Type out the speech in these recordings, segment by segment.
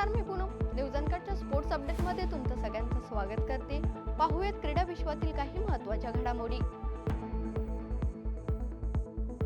नमस्कार, मी Poonam. News अनकटच्या sports अपडेटमध्ये तुमचं सगळ्यांचं स्वागत करते. पाहूयात क्रीडा विश्वातील काही महत्त्वाच्या घडामोडी.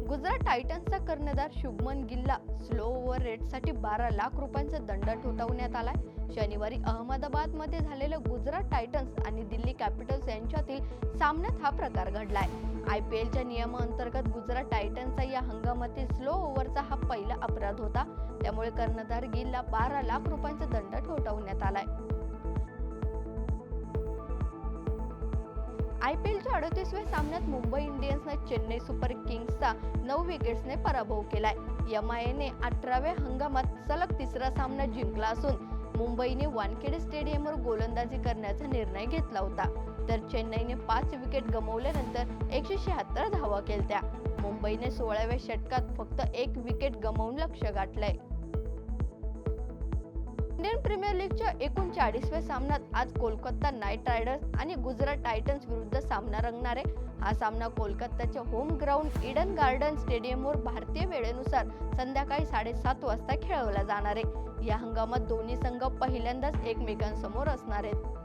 गुजरात टायटन्सचा कर्णधार शुभमन गिलला स्लो ओव्हर रेटसाठी 12 लाख रुपयांचा दंड ठोठावण्यात आलाय. शनिवारी अहमदाबादमध्ये झालेल्या गुजरात टायटन्स आणि दिल्ली कॅपिटल्स यांच्यातील सामन्यात हा प्रकार घडलाय. IPLच्या नियमांतर्गत गुजरात टायटन्सचा या हंगामातील स्लो ओव्हरचा हा पहिला अपराध होता. त्यामुळे कर्णधार गिलला 12 लाख रुपयांचा दंड ठोठावण्यात आलाय. IPLच्या 38व्या सामन्यात मुंबई इंडियन्सने चेन्नई सुपर किंग्सचा 9 विकेट्सने पराभव केलाय. MIने 18व्या हंगामात सलग तिसरा सामना जिंकला असून मुंबईने वानखेडे स्टेडियमवर गोलंदाजी करण्याचा निर्णय घेतला होता. तर चेन्नईने 5 विकेट गमावल्यानंतर 176 धावा केल्या. मुंबईने 16व्या षटकात फक्त 1 विकेट गमावून लक्ष्य गाठलंय. इंडियन प्रीमियर लीगच्या 39व्या सामन्यात आज कोलकाता नाईट रायडर्स आणि गुजरात टायटन्स विरुद्ध सामना रंगणार आहे. हा सामना कोलकाताच्या होम ग्राउंड ईडन गार्डन स्टेडियमवर भारतीय वेळेनुसार संध्याकाळी 7:30 वाजता खेळवला जाणार आहे. या हंगामात दोन्ही संघ पहिल्यांदाच एकमेकांसमोर असणार आहेत.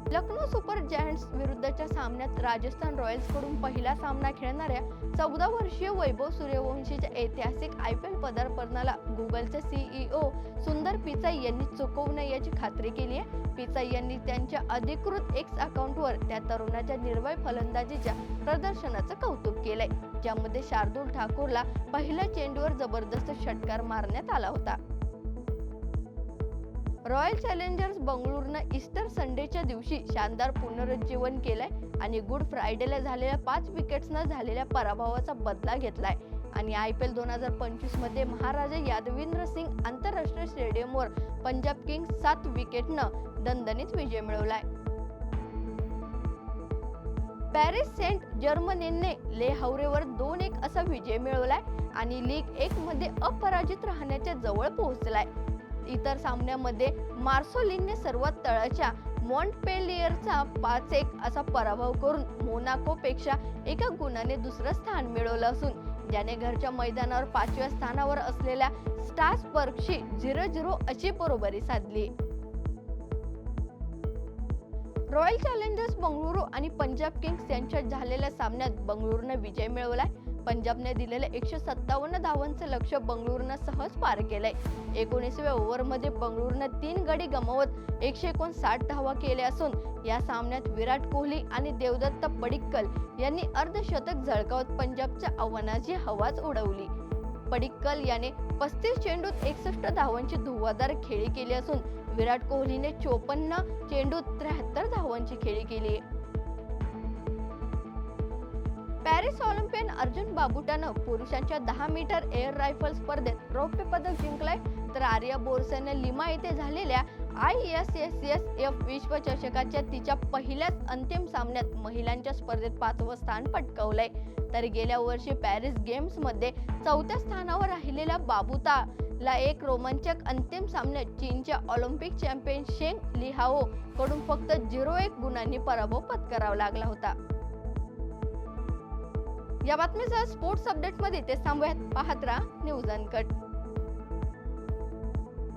लखनौ सुपर जायंट्स विरुद्धच्या सामन्यात राजस्थान रॉयल्स कडून पहिला सामना खेळणाऱ्या 14 वर्षीय वैभव सूर्यवंशीच्या ऐतिहासिक IPL पदार्पणाला गुगलचे CEO सुंदर पिचाई यांनी चुकवू नये याची खात्री केली आहे. पिचाई यांनी त्यांच्या अधिकृत X अकाउंटवर त्या तरुणाच्या निर्भय फलंदाजीच्या प्रदर्शनाचं कौतुक केलंय, ज्यामध्ये शार्दूल ठाकूरला पहिल्या चेंडूवर जबरदस्त षटकार मारण्यात आला होता. रॉयल चॅलेंजर्स बंगळुरूनं ईस्टर संडेच्या दिवशी शानदार पुनरुज्जीवन केलंय आणि गुड फ्रायडेला झालेल्या 5 विकेट्सना झालेल्या पराभवाचा बदला घेतलाय आणि IPL 2025 मध्ये महाराजा यादविंद्र सिंग आंतरराष्ट्रीय स्टेडियमवर पंजाब किंग्स 7 विकेटनं दणदणीत विजय मिळवलाय. पॅरिस सेंट जर्मनीने ले हावरेवर 2-1 असा विजय मिळवलाय आणि लीग 1 मध्ये अपराजित राहण्याच्या जवळ पोहोचलाय. इतर सामन्यामध्ये मार्सेलिसने सर्वात तळाच्या मॉन्टपेलियरचा 5-1 असा पराभव करून मोनाकोपेक्षा 1 गुणाने दुसरं स्थान मिळवलं असून ज्याने घरच्या मैदानावर 5व्या स्थानावर असलेल्या स्ट्रासबर्गशी 0-0 अशी बरोबरी साधली. रॉयल चॅलेंजर्स बंगळुरू आणि पंजाब किंग्स यांच्यात झालेल्या सामन्यात बंगळुरूने विजय मिळवलाय. पंजाबने दिलेल्या 157 धावांचं लक्ष्य बंगळुरूने सहज पार केलंय. 19व्या ओव्हरमध्ये बंगळुरूने 3 गडी गमावत 159 धावा केल्या असून या सामन्यात विराट कोहली आणि देवदत्त पडिक्कल यांनी अर्धशतक झळकावत पंजाबच्या आव्हानाची हवाच उडवली. पडिक्कल याने 35 चेंडूत 61 धावांची धुव्वाधार खेळी केली असून विराट कोहलीने 54 चेंडूत 73 धावांची खेळी केली. पॅरिस ऑलिम्पियन अर्जुन बाबुटानं पुरुषांच्या 10 मीटर एअर रायफल स्पर्धेत रौप्य पदक जिंकलंय. तर आर्या बोरसेने लिमा येथे झालेल्या ISSSF विश्वचषकाच्या तिच्या पहिल्याच अंतिम सामन्यात महिलांच्या स्पर्धेत 5वं स्थान पटकावलंय. तर गेल्या वर्षी पॅरिस गेम्स मध्ये 4थ्या स्थानावर राहिलेल्या बाबुताला एक रोमांचक अंतिम सामन्यात चीनच्या ऑलिम्पिक चॅम्पियन शेंग लिहाओ कडून फक्त 0-1 गुणांनी पराभव पत्करावा लागला होता. या बातमीसह स्पोर्ट्स अपडेटमध्ये ते थांबूयात. पाहत राहा न्यूज अनकट.